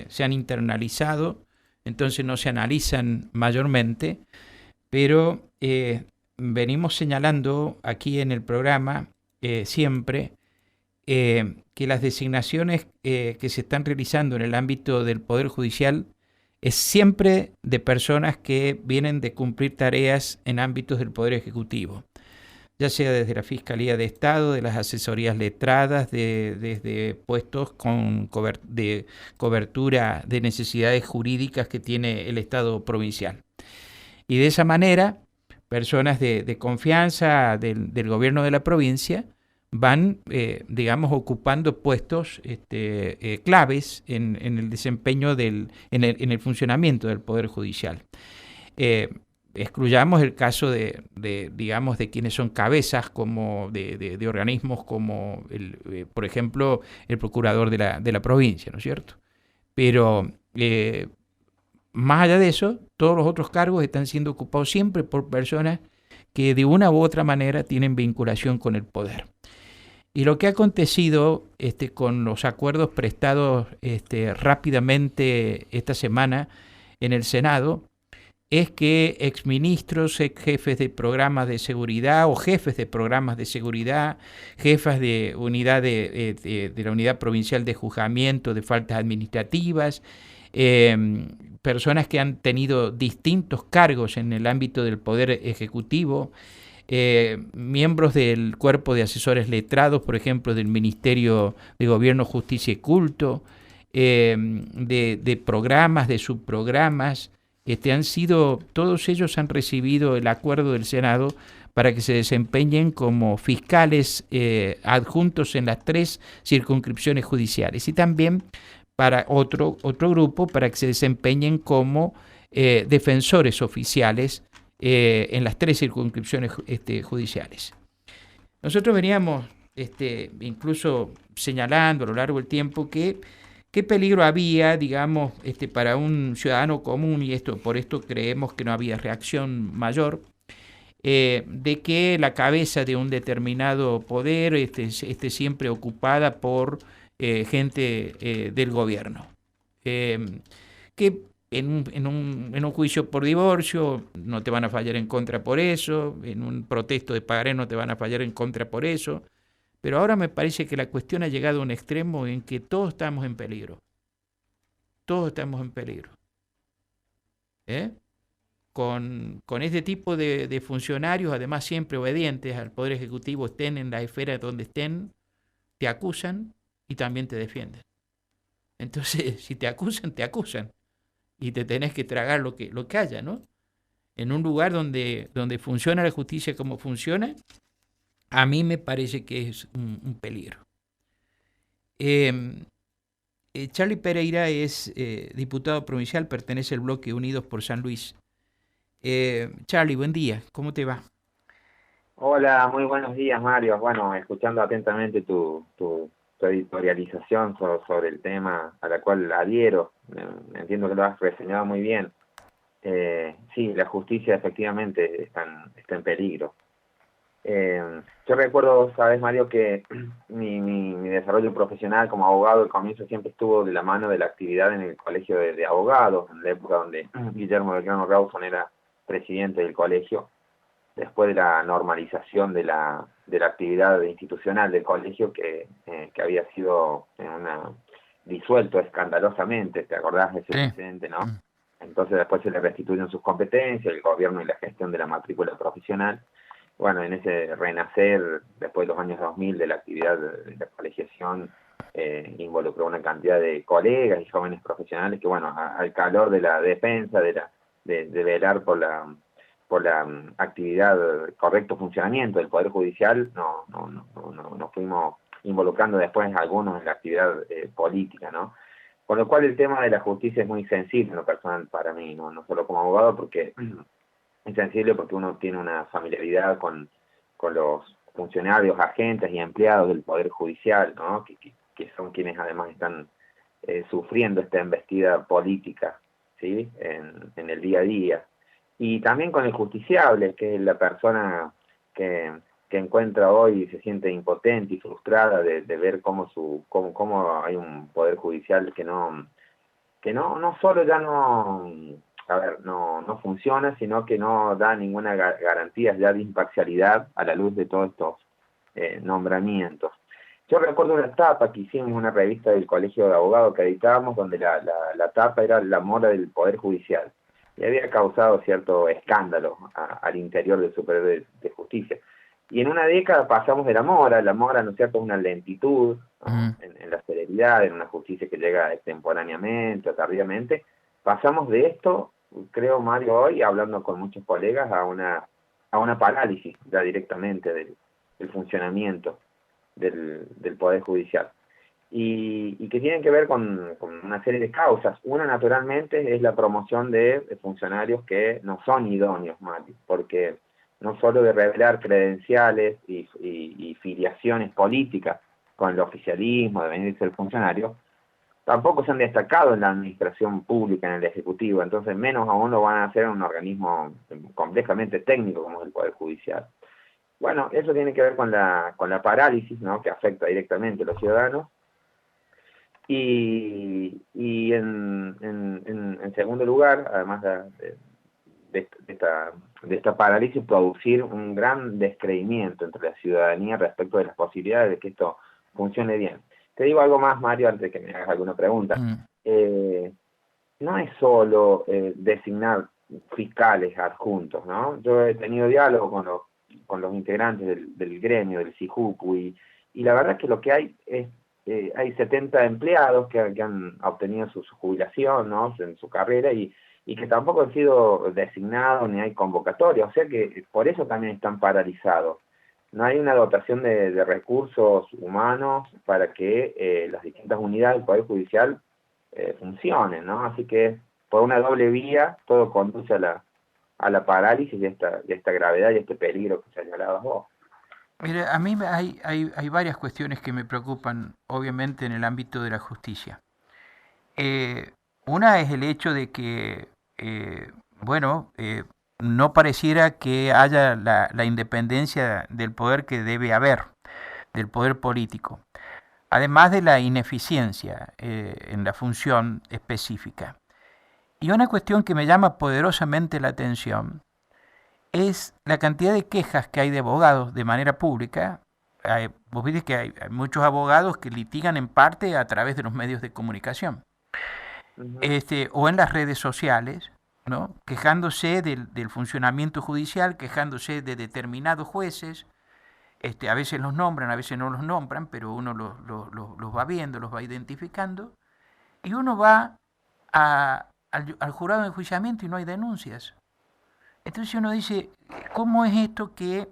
se han internalizado, entonces no se analizan mayormente, pero venimos señalando aquí en el programa siempre que las designaciones que se están realizando en el ámbito del Poder Judicial es siempre de personas que vienen de cumplir tareas en ámbitos del Poder Ejecutivo, ya sea desde la Fiscalía de Estado, de las asesorías letradas, desde puestos de cobertura de necesidades jurídicas que tiene el Estado provincial. Y de esa manera, personas de confianza del gobierno de la provincia van, digamos, ocupando puestos claves en el desempeño en el funcionamiento del Poder Judicial. Eh, Excluyamos el caso digamos, de quienes son cabezas como de organismos como, por ejemplo, el procurador de la provincia, ¿no es cierto? Pero más allá de eso, todos los otros cargos están siendo ocupados siempre por personas que de una u otra manera tienen vinculación con el poder. Y lo que ha acontecido con los acuerdos prestados rápidamente esta semana en el Senado es que exministros, ex jefes de programas de seguridad o jefes de programas de seguridad, jefas de unidad de la Unidad Provincial de Juzgamiento de Faltas Administrativas, personas que han tenido distintos cargos en el ámbito del Poder Ejecutivo, miembros del cuerpo de asesores letrados, por ejemplo, del Ministerio de Gobierno, Justicia y Culto, de programas, de subprogramas, todos ellos han recibido el acuerdo del Senado para que se desempeñen como fiscales adjuntos en las 3 circunscripciones judiciales y también para otro grupo para que se desempeñen como defensores oficiales en las 3 circunscripciones judiciales. Nosotros veníamos incluso señalando a lo largo del tiempo que qué peligro había, digamos, para un ciudadano común, y por esto creemos que no había reacción mayor, de que la cabeza de un determinado poder esté siempre ocupada por gente del gobierno. Que en un juicio por divorcio no te van a fallar en contra por eso, en un protesto de pagaré no te van a fallar en contra por eso, pero ahora me parece que la cuestión ha llegado a un extremo en que todos estamos en peligro. Todos estamos en peligro. ¿Eh? Con este tipo de funcionarios, además siempre obedientes al Poder Ejecutivo, estén en la esfera donde estén, te acusan y también te defienden. Entonces, si te acusan, te acusan. Y te tenés que tragar lo que haya, ¿no? En un lugar donde funciona la justicia como funciona, a mí me parece que es un peligro. Eh, Charlie Pereira es diputado provincial, pertenece al bloque Unidos por San Luis. Charlie, buen día, ¿cómo te va? Hola, muy buenos días, Mario. Bueno, escuchando atentamente tu editorialización sobre el tema a la cual adhiero, entiendo que lo has reseñado muy bien. Sí, la justicia efectivamente está en peligro. Yo recuerdo, sabes, Mario, que mi desarrollo profesional como abogado al comienzo siempre estuvo de la mano de la actividad en el colegio de abogados, en la época donde Guillermo Belgrano Rawson era presidente del colegio, después de la normalización de la actividad institucional del colegio que había sido disuelto escandalosamente, ¿te acordás de ese Sí. precedente, no? Entonces después se le restituyen sus competencias, el gobierno y la gestión de la matrícula profesional. Bueno, en ese renacer, después de los años 2000, de la actividad de la colegiación, involucró una cantidad de colegas y jóvenes profesionales que, bueno, al calor de la defensa, de velar por la actividad, correcto funcionamiento del Poder Judicial, nos fuimos involucrando después algunos en la actividad política, ¿no? Con lo cual el tema de la justicia es muy sensible en lo personal para mí, no solo como abogado, porque es sensible porque uno tiene una familiaridad con los funcionarios, agentes y empleados del Poder Judicial, ¿no? Que son quienes además están sufriendo esta embestida política, ¿sí? En el día a día. Y también con el justiciable, que es la persona que encuentra hoy y se siente impotente y frustrada de ver cómo hay un poder judicial que no solo ya no, a ver, no funciona, sino que no da ninguna garantía ya de imparcialidad a la luz de todos estos nombramientos. Yo recuerdo una etapa que hicimos, una revista del Colegio de Abogados que editábamos, donde la tapa era la mora del Poder Judicial, y había causado cierto escándalo al interior del Superior de Justicia. Y en una década pasamos de la mora, ¿no es cierto?, una lentitud, ¿no?, en la celeridad, en una justicia que llega extemporáneamente o tardíamente. Pasamos de esto, creo, Mario, hoy, hablando con muchos colegas, a una parálisis ya directamente del funcionamiento del Poder Judicial. Y que tienen que ver con una serie de causas. Una, naturalmente, es la promoción de funcionarios que no son idóneos, Mario, porque no solo de revelar credenciales y filiaciones políticas con el oficialismo, de venir a ser funcionario, tampoco se han destacado en la administración pública, en el Ejecutivo, entonces menos aún lo van a hacer en un organismo complejamente técnico como es el Poder Judicial. Bueno, eso tiene que ver con la parálisis, ¿no?, que afecta directamente a los ciudadanos. Y en segundo lugar, además de esta parálisis, producir un gran descreimiento entre la ciudadanía respecto de las posibilidades de que esto funcione bien. Te digo algo más, Mario, antes de que me hagas alguna pregunta. No es solo designar fiscales adjuntos, ¿no? Yo he tenido diálogo con los integrantes del gremio, del SIJUPU, y la verdad es que lo que hay es hay 70 empleados que han obtenido su jubilación, ¿no?, en su carrera, y que tampoco han sido designados ni hay convocatoria, o sea que por eso también están paralizados. No hay una dotación de recursos humanos para que las distintas unidades del Poder Judicial funcionen, ¿no? Así que por una doble vía todo conduce a la parálisis de esta gravedad y este peligro que señalabas vos. Mire, a mí hay varias cuestiones que me preocupan, obviamente, en el ámbito de la justicia. Una es el hecho de que, no pareciera que haya la independencia del poder que debe haber, del poder político, además de la ineficiencia en la función específica. Y una cuestión que me llama poderosamente la atención es la cantidad de quejas que hay de abogados de manera pública. Vos viste que hay muchos abogados que litigan en parte a través de los medios de comunicación, o en las redes sociales, ¿no?, quejándose del funcionamiento judicial, quejándose de determinados jueces. A veces los nombran, a veces no los nombran, pero uno los va viendo, los va identificando, y uno va al jurado de enjuiciamiento y no hay denuncias. Entonces uno dice, ¿cómo es esto que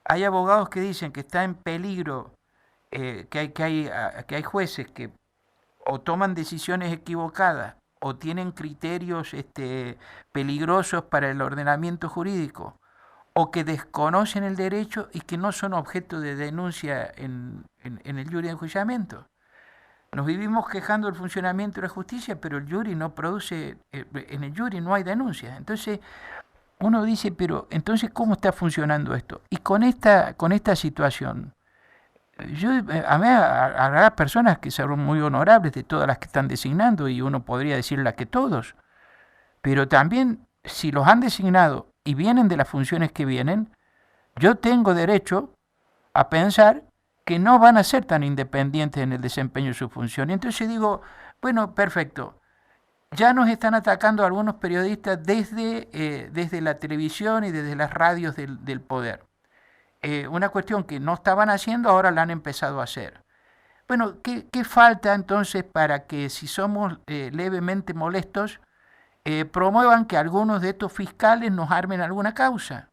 hay abogados que dicen que está en peligro, que hay jueces que o toman decisiones equivocadas o tienen criterios peligrosos para el ordenamiento jurídico, o que desconocen el derecho y que no son objeto de denuncia en el jury de enjuiciamiento? Nos vivimos quejando del funcionamiento de la justicia, pero el jury no produce, en el jury no hay denuncia. Entonces uno dice, pero entonces ¿cómo está funcionando esto? Y con esta situación, a mí habrá personas que son muy honorables de todas las que están designando, y uno podría decirla que todos, pero también si los han designado y vienen de las funciones que vienen, yo tengo derecho a pensar que no van a ser tan independientes en el desempeño de su función. Y entonces digo, bueno, perfecto, ya nos están atacando algunos periodistas desde la televisión y desde las radios del poder. Una cuestión que no estaban haciendo, ahora la han empezado a hacer. Bueno, ¿qué falta entonces para que, si somos levemente molestos, promuevan que algunos de estos fiscales nos armen alguna causa?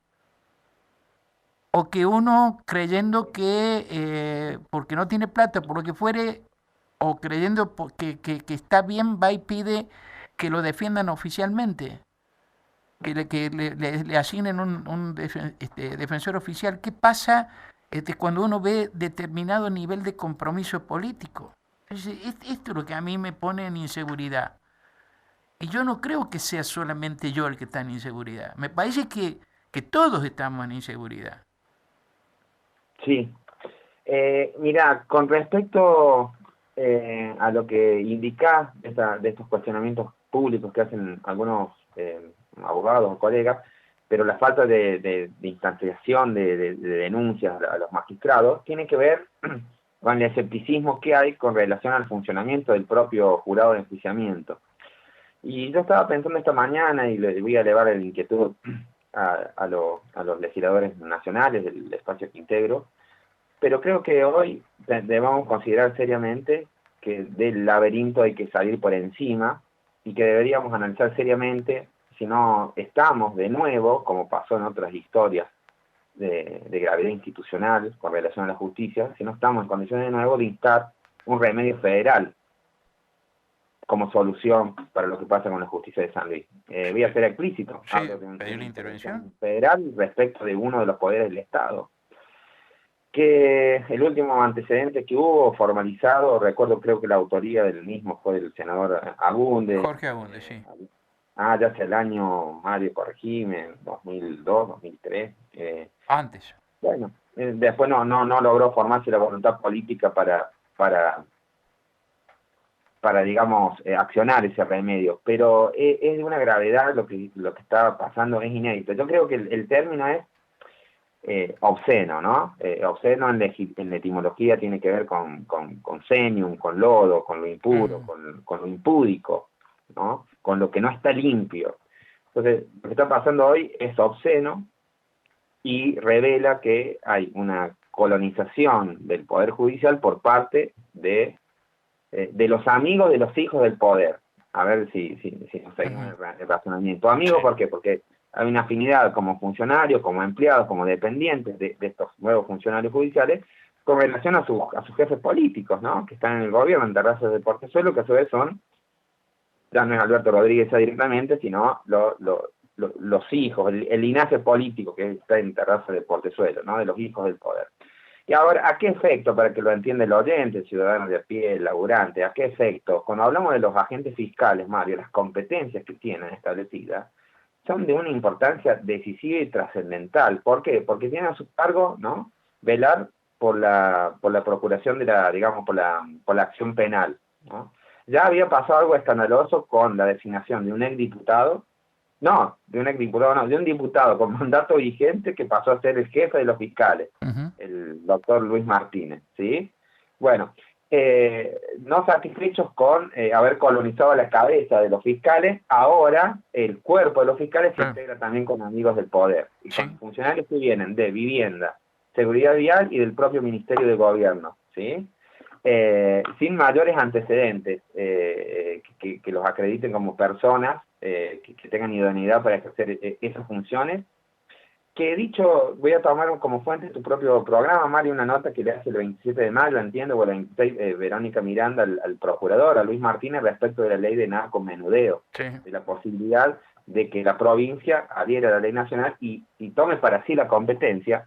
O que uno, creyendo que porque no tiene plata, por lo que fuere, o creyendo que está bien, va y pide que lo defiendan oficialmente, que le asignen un defensor oficial. ¿Qué pasa cuando uno ve determinado nivel de compromiso político? Esto es lo que a mí me pone en inseguridad. Y yo no creo que sea solamente yo el que está en inseguridad. Me parece que todos estamos en inseguridad. Sí. Mira, con respecto a lo que indica de estos cuestionamientos públicos que hacen algunos abogados o colegas, pero la falta de instanciación de denuncias a los magistrados tiene que ver con el escepticismo que hay con relación al funcionamiento del propio jurado de enjuiciamiento. Y yo estaba pensando esta mañana, y le voy a elevar la inquietud a los legisladores nacionales del espacio que integro, pero creo que hoy debemos considerar seriamente que del laberinto hay que salir por encima y que deberíamos analizar seriamente si no estamos de nuevo, como pasó en otras historias de gravedad institucional con relación a la justicia, si no estamos en condiciones de nuevo de instar un remedio federal como solución para lo que pasa con la justicia de San Luis. Voy a ser explícito, Sí, hablo de ¿pedí una una intervención? intervención federal respecto de uno de los poderes del Estado, que el último antecedente que hubo formalizado, recuerdo, creo que la autoría del mismo fue del senador Agúndez, Jorge Abunde, sí. ya hace el año, Mario, corregime, 2002, 2003. Antes. Bueno, después no logró formarse la voluntad política para digamos, accionar ese remedio, pero es de una gravedad lo que está pasando, es inédito. Yo creo que el término es obsceno, ¿no? Obsceno en la etimología tiene que ver con senium, con lodo, con lo impuro, con lo impúdico, ¿no? Con lo que no está limpio. Entonces, lo que está pasando hoy es obsceno y revela que hay una colonización del Poder Judicial por parte de los amigos de los hijos del poder. A ver si nos seguimos el razonamiento. Amigos, Sí. ¿por qué? Porque hay una afinidad como funcionarios, como empleados, como dependientes de estos nuevos funcionarios judiciales con relación a sus jefes políticos, ¿no? Que están en el gobierno, en Terrazas de Portezuelo, que a su vez son, ya no es Alberto Rodríguez ya directamente, sino los hijos, el linaje político que está en Terrazas de Portezuelo, ¿no? De los hijos del poder. Y ahora, ¿a qué efecto, para que lo entienda el oyente, el ciudadano de a pie, el laburante, a qué efecto? Cuando hablamos de los agentes fiscales, Mario, las competencias que tienen establecidas son de una importancia decisiva y trascendental. ¿Por qué? Porque tienen a su cargo, ¿no?, velar por la procuración de digamos, por la acción penal, ¿no? Ya había pasado algo escandaloso con la designación de un exdiputado, de un diputado con mandato vigente que pasó a ser el jefe de los fiscales, el doctor Luis Martínez, ¿sí? Bueno, no satisfechos con haber colonizado la cabeza de los fiscales, ahora el cuerpo de los fiscales se integra también con amigos del poder, y con funcionarios que vienen de vivienda, seguridad vial y del propio Ministerio de Gobierno, ¿sí? Sin mayores antecedentes que los acrediten como personas que tengan idoneidad para ejercer esas funciones. Que dicho, voy a tomar como fuente tu propio programa, Mario, una nota que le hace el 27 de mayo, entiendo, o el 26, Verónica Miranda al procurador, a Luis Martínez, respecto de la ley de narcomenudeo, de la posibilidad de que la provincia adhiera a la ley nacional y tome para sí la competencia.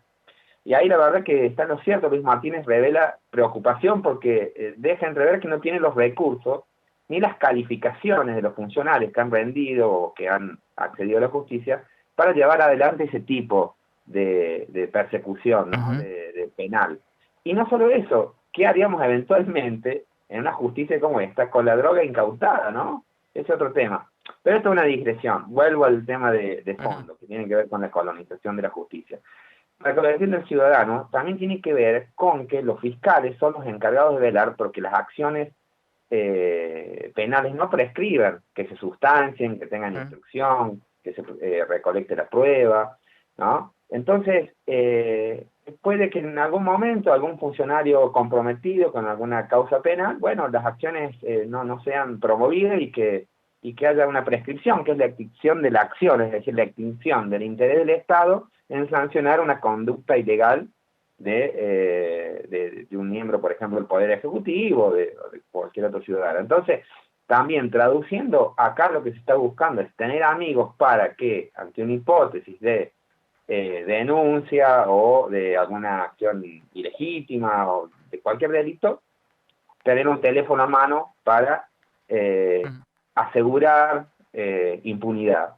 Y ahí la verdad que está en lo cierto, Luis Martínez revela preocupación porque deja entrever que no tiene los recursos ni las calificaciones de los funcionarios que han rendido o que han accedido a la justicia para llevar adelante ese tipo de persecución, ¿no? de penal. Y no solo eso, ¿qué haríamos eventualmente en una justicia como esta con la droga incautada, ¿no? Es otro tema. Pero esto es una digresión. Vuelvo al tema de fondo, que tiene que ver con la colonización de la justicia. La colaboración del ciudadano también tiene que ver con que los fiscales son los encargados de velar porque las acciones penales no prescriban, que se sustancien, que tengan instrucción, que se recolecte la prueba, ¿no? Entonces, puede que en algún momento algún funcionario comprometido con alguna causa penal, bueno, las acciones no sean promovidas y que haya una prescripción, que es la extinción de la acción, es decir, la extinción del interés del Estado en sancionar una conducta ilegal de un miembro, por ejemplo, del Poder Ejecutivo o de cualquier otro ciudadano. Entonces, también traduciendo, acá lo que se está buscando es tener amigos para que, ante una hipótesis de denuncia o de alguna acción ilegítima o de cualquier delito, tener un teléfono a mano para asegurar impunidad.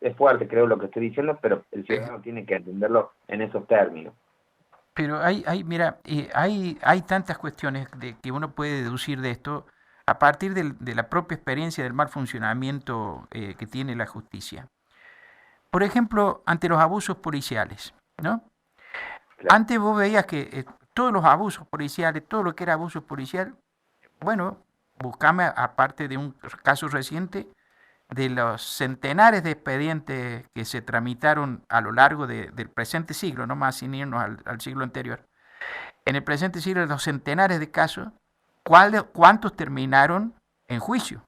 Es fuerte, creo, lo que estoy diciendo, pero el ciudadano tiene que entenderlo en esos términos. Pero mira, hay tantas cuestiones que uno puede deducir de esto a partir de la propia experiencia del mal funcionamiento que tiene la justicia. Por ejemplo, ante los abusos policiales, ¿no? Claro. Antes vos veías que todos los abusos policiales, todo lo que era abuso policial, bueno, buscame, aparte de un caso reciente, de los centenares de expedientes que se tramitaron a lo largo del presente siglo, no más sin irnos al siglo anterior. En el presente siglo, los centenares de casos, ¿cuántos terminaron en juicio?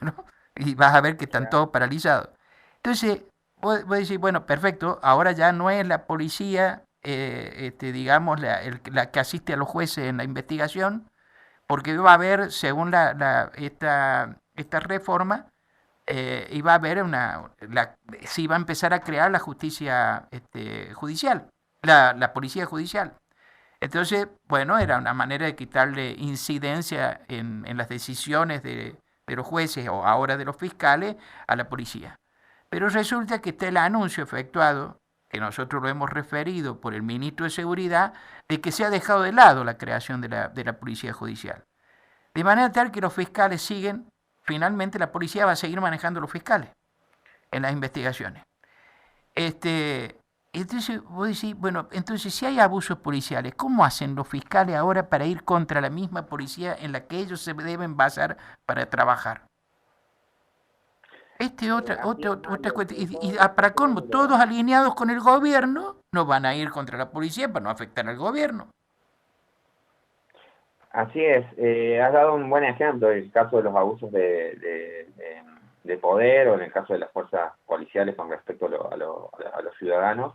¿No? Y vas a ver que están Claro. todos paralizados. Entonces, vos decís, bueno, perfecto, ahora ya no es la policía, digamos, la que asiste a los jueces en la investigación, porque va a haber, según esta reforma, iba a haber se iba a empezar a crear la justicia judicial, la policía judicial. Entonces, bueno, era una manera de quitarle incidencia en las decisiones de los jueces o ahora de los fiscales a la policía. Pero resulta que está el anuncio efectuado, que nosotros lo hemos referido por el ministro de Seguridad, de que se ha dejado de lado la creación de la policía judicial. De manera tal que los fiscales siguen, finalmente la policía va a seguir manejando a los fiscales en las investigaciones. Entonces vos decís, bueno, entonces si hay abusos policiales, ¿cómo hacen los fiscales ahora para ir contra la misma policía en la que ellos se deben basar para trabajar? Así es, Otra Mario, cuestión. sobre Para colmo, todo todos alineados con el gobierno, no van a ir contra la policía para no afectar al gobierno. así es, has dado un buen ejemplo, el caso de los abusos de poder o en el caso de las fuerzas policiales con respecto a los ciudadanos.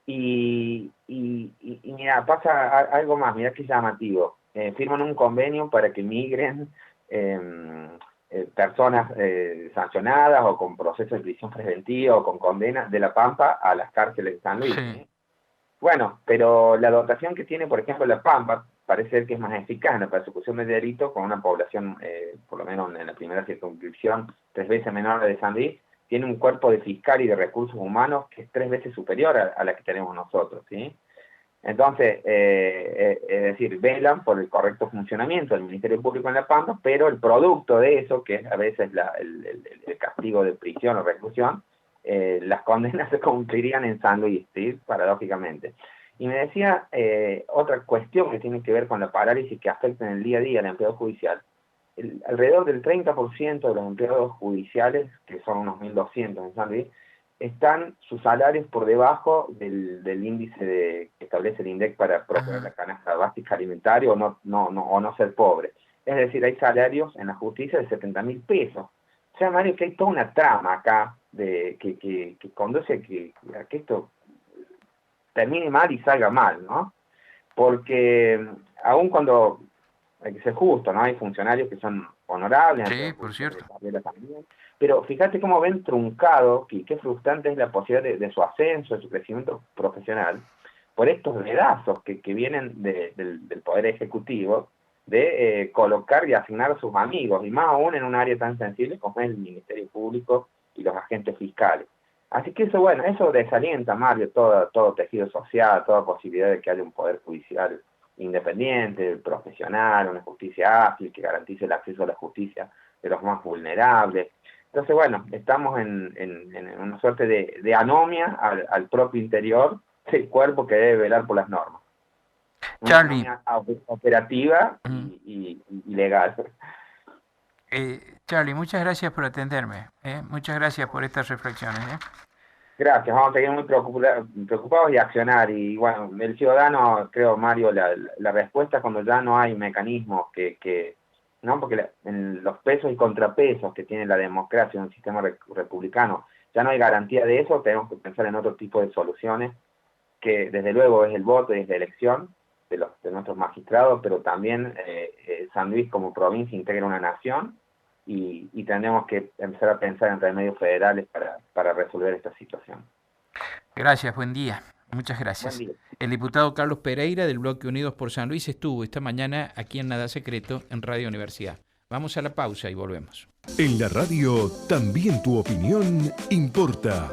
Y mira, pasa algo más, mira qué llamativo. Firman un convenio para que migren personas sancionadas o con proceso de prisión preventiva o con condena de La Pampa a las cárceles de San Luis. Sí. Bueno, pero la dotación que tiene, por ejemplo, La Pampa, parece ser que es más eficaz en la persecución de delitos con una población, por lo menos en la primera circunscripción, 3 veces menor a la de San Luis, tiene un cuerpo de fiscal y de recursos humanos que es 3 veces superior a la que tenemos nosotros, ¿sí? Entonces, es decir, velan por el correcto funcionamiento del Ministerio Público en La Pampa, pero el producto de eso, que es a veces el castigo de prisión o reclusión, las condenas se cumplirían en San Luis, ¿sí? Paradójicamente. Y me decía otra cuestión que tiene que ver con la parálisis que afecta en el día a día al empleado judicial. Alrededor del 30% de los empleados judiciales, que son unos 1.200 en San Luis, están sus salarios por debajo del índice que establece el INDEC para proponer la canasta básica alimentaria o no ser pobre. Es decir, hay salarios en la justicia de 70.000 pesos. O sea, Mario, que hay toda una trama acá que conduce a que esto termine mal y salga mal, ¿no? Porque aun cuando hay que ser justo, ¿no? Hay funcionarios que son honorables, Sí, por cierto. también, pero fíjate cómo ven truncado, qué frustrante es la posibilidad de su ascenso, de su crecimiento profesional, por estos redazos que vienen del Poder Ejecutivo, de colocar y asignar a sus amigos, y más aún en un área tan sensible como es el Ministerio Público y los agentes fiscales. Así que eso, bueno, eso desalienta, Mario, todo tejido social, toda posibilidad de que haya un Poder Judicial independiente, profesional, una justicia ágil que garantice el acceso a la justicia de los más vulnerables. Entonces, bueno, estamos en una suerte de anomia al propio interior del cuerpo que debe velar por las normas. Una Charlie, anomia operativa mm, y legal. Charlie, muchas gracias por atenderme. Muchas gracias por estas reflexiones. Gracias, vamos a seguir muy preocupados y accionar. Y bueno, el ciudadano, creo, Mario, la respuesta cuando ya no hay mecanismos ¿no? Porque en los pesos y contrapesos que tiene la democracia en un sistema republicano, ya no hay garantía de eso, tenemos que pensar en otro tipo de soluciones, que desde luego es el voto y es la elección de nuestros magistrados, pero también San Luis como provincia integra una nación y tendremos que empezar a pensar en remedios federales para resolver esta situación. Gracias, buen día. Muchas Buen gracias. día. El diputado Carlos Pereira del bloque Unidos por San Luis estuvo esta mañana aquí en Nada Secreto en Radio Universidad. Vamos a la pausa y volvemos. En la radio también tu opinión importa.